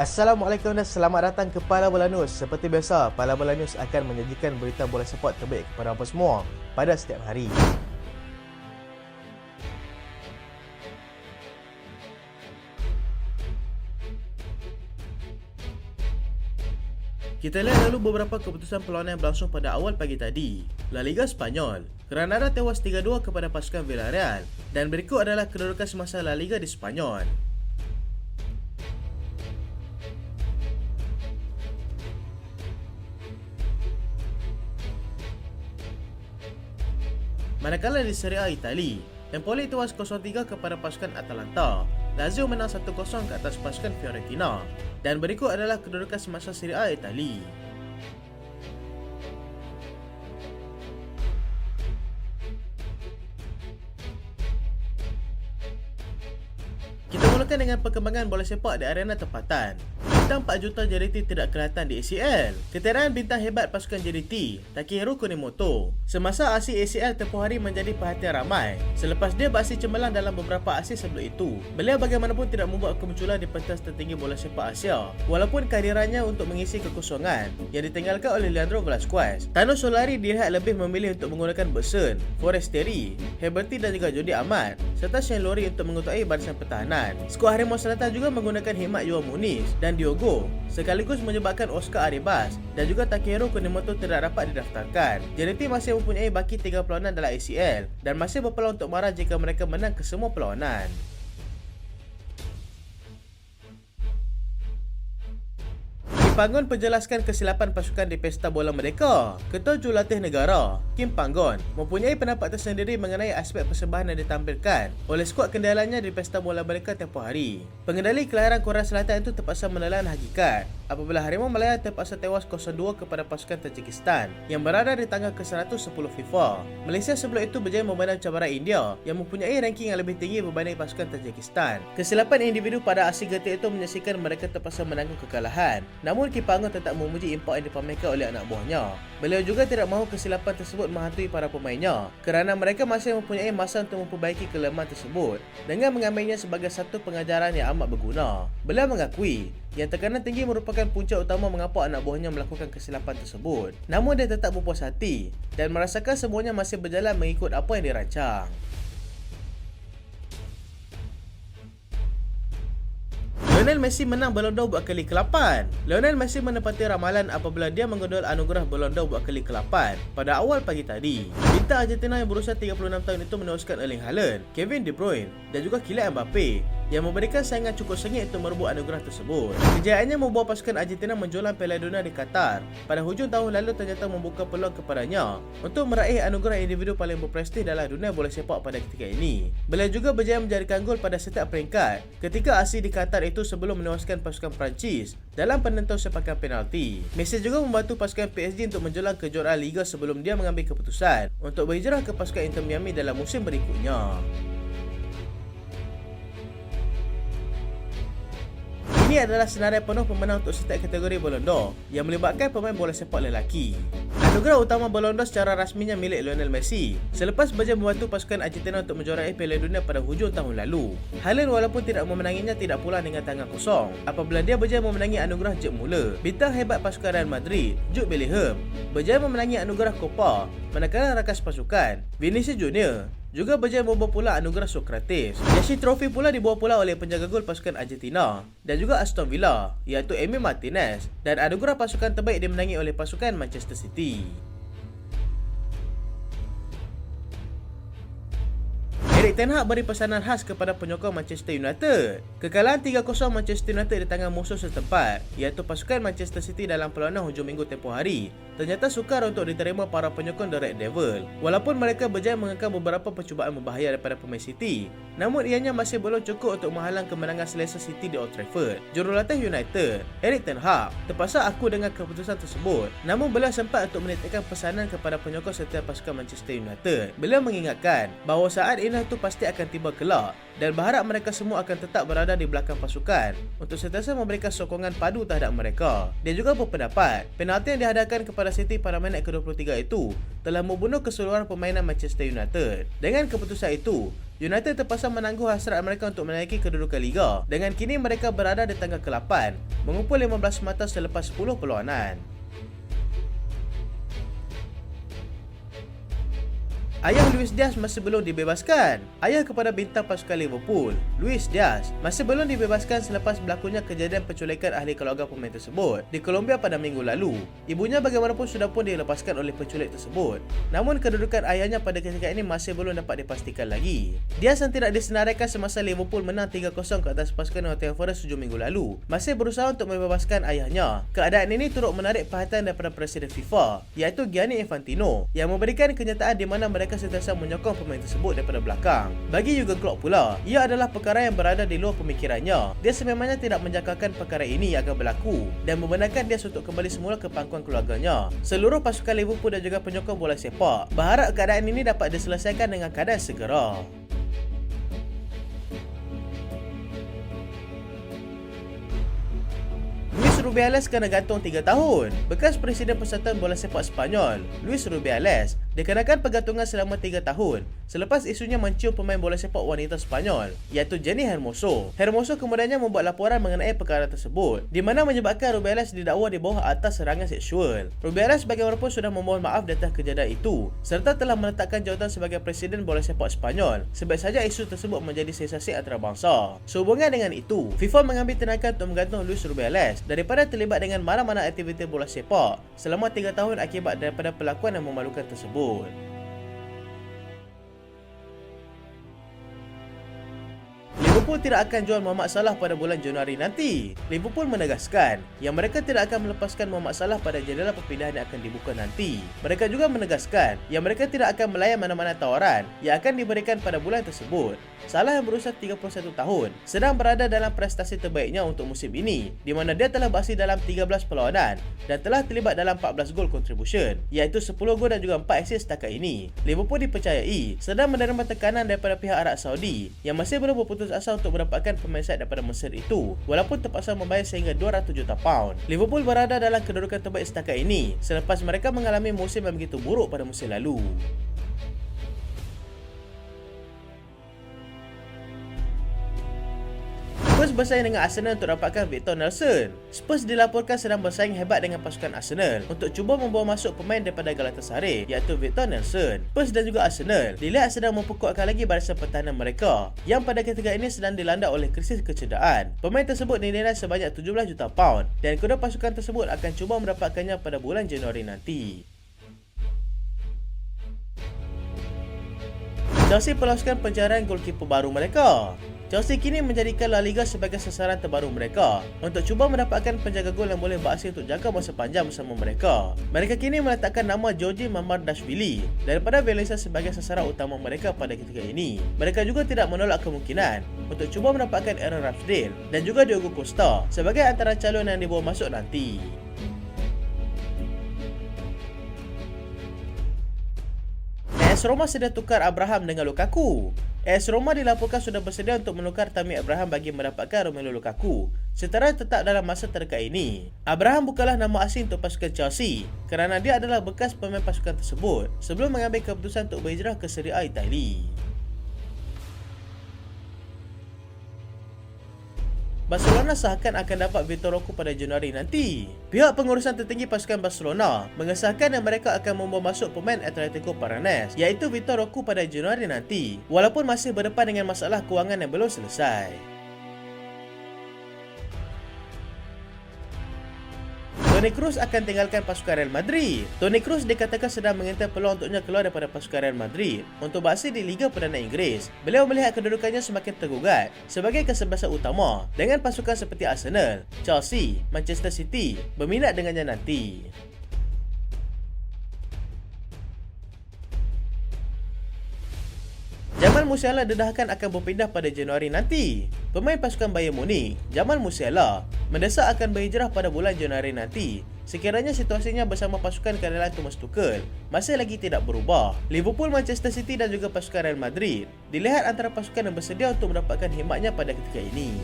Assalamualaikum dan selamat datang ke Pala Bola News. Seperti biasa, Pala Bola News akan menyajikan berita bola sepak terbaik kepada anda semua pada setiap hari. Kita lihat lalu beberapa keputusan perlawanan yang berlangsung pada awal pagi tadi. La Liga Spanyol, Granada tewas 3-2 kepada pasukan Villarreal. Dan berikut adalah kedudukan semasa La Liga di Spanyol. Manakala di Serie A Itali, Empoli tewas 0-3 kepada pasukan Atalanta. Lazio menang 1-0 ke atas pasukan Fiorentina. Dan berikut adalah kedudukan semasa Serie A Itali. Kita mulakan dengan perkembangan bola sepak di arena tempatan. Bintang 4 juta JDT tidak kelihatan di ACL. Ketiadaan bintang hebat pasukan JDT, Takehiro Kunimoto, semasa aksi ACL tempoh hari menjadi perhatian ramai selepas dia beraksi cemerlang dalam beberapa aksi sebelum itu. Beliau bagaimanapun tidak membuat kemunculan di pentas tertinggi bola sepak Asia, walaupun kehadirannya untuk mengisi kekosongan yang ditinggalkan oleh Leandro Velasquez. Tano Solari dilihat lebih memilih untuk menggunakan Bersen, Forestieri, Heberty dan juga Jody Ahmad serta Shane Lowry untuk mengetuai barisan pertahanan. Skuad Harimau Selatan juga menggunakan Hikmat Yohan Muniz dan Diogo, sekaligus menyebabkan Oscar Arribas dan juga Takehiro Kunimoto tidak dapat didaftarkan. JDT masih mempunyai baki 3 perlawanan dalam ACL dan masih berpeluang untuk marah jika mereka menang ke semua perlawanan. Panggon penjelaskan kesilapan pasukan di Pesta Bola Merdeka. Ketua Jurulatih Negara, Kim Panggon, mempunyai pendapat tersendiri mengenai aspek persembahan yang ditampilkan oleh skuad kendaliannya di Pesta Bola Merdeka tempoh hari. Pengendali kelahiran Korea Selatan itu terpaksa menelan hakikat apabila Harimau Malaya terpaksa tewas 0-2 kepada pasukan Tajikistan yang berada di tangga ke-110 FIFA. Malaysia sebelum itu berjaya memandang cabaran India yang mempunyai ranking yang lebih tinggi berbanding pasukan Tajikistan. Kesilapan individu pada aksi getik itu menyaksikan mereka terpaksa menanggung kekalahan. Namun Kim Panggon tetap memuji impak yang dipamerkan oleh anak buahnya. Beliau juga tidak mahu kesilapan tersebut menghantui para pemainnya kerana mereka masih mempunyai masa untuk memperbaiki kelemahan tersebut dengan mengambilnya sebagai satu pengajaran yang amat berguna. Beliau mengakui yang tekanan tinggi merupakan punca utama mengapa anak buahnya melakukan kesilapan tersebut. Namun dia tetap berpuas hati dan merasakan semuanya masih berjalan mengikut apa yang dirancang. Lionel Messi menang Ballon d'Or buat kali ke-8. Lionel Messi menepati ramalan apabila dia menggondol anugerah Ballon d'Or buat kali ke-8 pada awal pagi tadi. Bintang Argentina yang berusia 36 tahun itu meneruskan Erling Haaland, Kevin De Bruyne dan juga Kylian Mbappe yang memberikan saingan cukup sengit untuk merebut anugerah tersebut. Kejayaannya membawa pasukan Argentina menjulang Piala Dunia di Qatar pada hujung tahun lalu ternyata membuka peluang kepadanya untuk meraih anugerah individu paling berprestij dalam dunia bola sepak pada ketika ini. Beliau juga berjaya menjadikan gol pada setiap peringkat ketika aksi di Qatar itu sebelum menewaskan pasukan Perancis dalam penentu sepakan penalti. Messi juga membantu pasukan PSG untuk menjulang kejuaraan Liga sebelum dia mengambil keputusan untuk berhijrah ke pasukan Inter Miami dalam musim berikutnya. Ini adalah senarai penuh pemenang untuk setiap kategori Ballon d'Or yang melibatkan pemain bola sepak lelaki. Anugerah utama Ballon d'Or secara rasminya milik Lionel Messi selepas berjaya membantu pasukan Argentina untuk menjuarai Piala Dunia pada hujung tahun lalu. Haaland walaupun tidak memenanginya tidak pulang dengan tangan kosong apabila dia berjaya memenangi anugerah Jet Mula. Bintang hebat pasukan Real Madrid, Jude Bellingham, berjaya memenangi anugerah Copa, manakala rakan pasukan Vinicius Junior juga berjaya membawa pula anugerah Socrates. Yashin Trophy pula dibawa pula oleh penjaga gol pasukan Argentina dan juga Aston Villa iaitu Emi Martinez, dan anugerah pasukan terbaik dimenangi oleh pasukan Manchester City. Erik ten Hag beri pesanan khas kepada penyokong Manchester United. Kekalahan 3-0 Manchester United di tangan musuh setempat iaitu pasukan Manchester City dalam perlawanan hujung minggu tempoh hari ternyata sukar untuk diterima para penyokong The Red Devil. Walaupun mereka berjaya mengekang beberapa percubaan berbahaya daripada pemain City, namun ianya masih belum cukup untuk menghalang kemenangan selesa City di Old Trafford. Jurulatih United, Erik ten Hag, terpaksa aku dengan keputusan tersebut, namun beliau sempat untuk menitikkan pesanan kepada penyokong setiap pasukan Manchester United. Beliau mengingatkan bahawa saat ini itu pasti akan tiba kelak dan berharap mereka semua akan tetap berada di belakang pasukan untuk sentiasa memberikan sokongan padu terhadap mereka. Dia juga berpendapat penalti yang dihadapkan kepada pada City pada minit ke-23 itu telah membunuh keseluruhan permainan Manchester United. Dengan keputusan itu, United terpaksa menangguh hasrat mereka untuk menaiki kedudukan Liga dengan kini mereka berada di tangga ke-8, mengumpul 15 mata selepas 10 perlawanan. Ayah Luis Diaz masih belum dibebaskan. Ayah kepada bintang pasukan Liverpool, Luis Diaz, masih belum dibebaskan selepas berlakunya kejadian penculikan ahli keluarga pemain tersebut di Colombia pada minggu lalu. Ibunya bagaimanapun sudah pun dilepaskan oleh penculik tersebut. Namun kedudukan ayahnya pada ketika ini masih belum dapat dipastikan lagi. Diaz yang tidak disenaraikan semasa Liverpool menang 3-0 ke atas pasukan Nottingham Forest 7 minggu lalu, masih berusaha untuk membebaskan ayahnya. Keadaan ini turut menarik perhatian daripada Presiden FIFA, iaitu Gianni Infantino, yang memberikan kenyataan di mana mereka sentiasa menyokong pemain tersebut daripada belakang. Bagi Jurgen Klopp pula, ia adalah perkara yang berada di luar pemikirannya. Dia sememangnya tidak menjangkakan perkara ini akan berlaku dan membenarkan dia untuk kembali semula ke pangkuan keluarganya. Seluruh pasukan Liverpool dan juga penyokong bola sepak berharap keadaan ini dapat diselesaikan dengan keadaan segera. Luis Rubiales kena gantung 3 tahun. Bekas Presiden Persatuan Bola Sepak Sepanyol, Luis Rubiales, dikenakan pergantungan selama 3 tahun selepas isunya mencium pemain bola sepak wanita Sepanyol, iaitu Jenny Hermoso. Hermoso kemudiannya membuat laporan mengenai perkara tersebut, di mana menyebabkan Rubiales didakwa di bawah atas serangan seksual. Rubiales bagaimanapun sudah memohon maaf di atas kejadian itu, serta telah meletakkan jawatan sebagai Presiden Bola Sepak Sepanyol, sebab saja isu tersebut menjadi sensasi antarabangsa. Sehubungan dengan itu, FIFA mengambil tindakan untuk menggantung Luis Rubiales daripada terlibat dengan mana-mana aktiviti bola sepak selama 3 tahun akibat daripada perlakuan yang memalukan tersebut. Liverpool tidak akan jual Mohamed Salah pada bulan Januari nanti. Liverpool menegaskan yang mereka tidak akan melepaskan Mohamed Salah pada jendela perpindahan yang akan dibuka nanti. Mereka juga menegaskan yang mereka tidak akan melayan mana-mana tawaran yang akan diberikan pada bulan tersebut. Salah yang berusia 31 tahun sedang berada dalam prestasi terbaiknya untuk musim ini, di mana dia telah beraksi dalam 13 perlawanan dan telah terlibat dalam 14 gol contribution, iaitu 10 gol dan juga 4 assist setakat ini. Liverpool dipercayai sedang menerima tekanan daripada pihak Arab Saudi yang masih belum berputus asa untuk mendapatkan pemain side daripada Mesir itu, walaupun terpaksa membayar sehingga 200 juta pound. Liverpool berada dalam kedudukan terbaik setakat ini selepas mereka mengalami musim yang begitu buruk pada musim lalu. Spurs bersaing dengan Arsenal untuk dapatkan Victor Nelson. Spurs dilaporkan sedang bersaing hebat dengan pasukan Arsenal untuk cuba membawa masuk pemain daripada Galatasaray, iaitu Victor Nelson. Spurs dan juga Arsenal dilihat sedang memperkuatkan lagi barisan pertahanan mereka yang pada ketika ini sedang dilanda oleh krisis kecederaan. Pemain tersebut dinilai sebanyak 17 juta pound dan kedua pasukan tersebut akan cuba mendapatkannya pada bulan Januari nanti. Chelsea peloskan pencarian golkiper baru mereka. Chelsea kini menjadikan La Liga sebagai sasaran terbaru mereka untuk cuba mendapatkan penjaga gol yang boleh beraksi untuk jangka masa panjang bersama mereka. Mereka kini meletakkan nama Georgi Mamardashvili daripada Valencia sebagai sasaran utama mereka pada ketika ini. Mereka juga tidak menolak kemungkinan untuk cuba mendapatkan Aaron Ramsdale dan juga Diogo Costa sebagai antara calon yang dibawa masuk nanti. AS Roma sedia tukar Abraham dengan Lukaku. AS Roma dilaporkan sudah bersedia untuk menukar Tammy Abraham bagi mendapatkan Romelu Lukaku secara tetap dalam masa terdekat ini. Abraham bukanlah nama asing untuk pasukan Chelsea kerana dia adalah bekas pemain pasukan tersebut sebelum mengambil keputusan untuk berhijrah ke Serie A Itali. Barcelona sahkan akan dapat Vitor Roque pada Januari nanti. Pihak pengurusan tertinggi pasukan Barcelona mengesahkan yang mereka akan membawa masuk pemain Atletico Paranes, iaitu Vitor Roque pada Januari nanti, walaupun masih berdepan dengan masalah kewangan yang belum selesai. Toni Kroos akan tinggalkan pasukan Real Madrid. Toni Kroos dikatakan sedang mengintai peluang untuknya keluar daripada pasukan Real Madrid untuk beraksi di Liga Perdana Inggeris. Beliau melihat kedudukannya semakin tergugat sebagai kesebelasan utama dengan pasukan seperti Arsenal, Chelsea, Manchester City berminat dengannya nanti. Jamal Musiala dedahkan akan berpindah pada Januari nanti. Pemain pasukan Bayern Munich, Jamal Musiala, mendesak akan berhijrah pada bulan Januari nanti sekiranya situasinya bersama pasukan keandalan Thomas Tuchel masih lagi tidak berubah. Liverpool, Manchester City dan juga pasukan Real Madrid dilihat antara pasukan yang bersedia untuk mendapatkan khidmatnya pada ketika ini.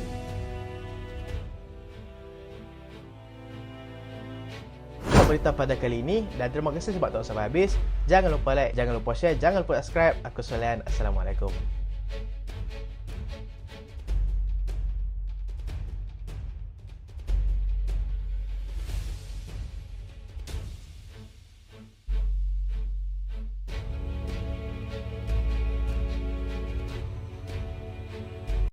berita pada kali ini dan terima kasih sebab tonton sampai habis. Jangan lupa like, jangan lupa share, jangan lupa subscribe. Aku Solian. Assalamualaikum.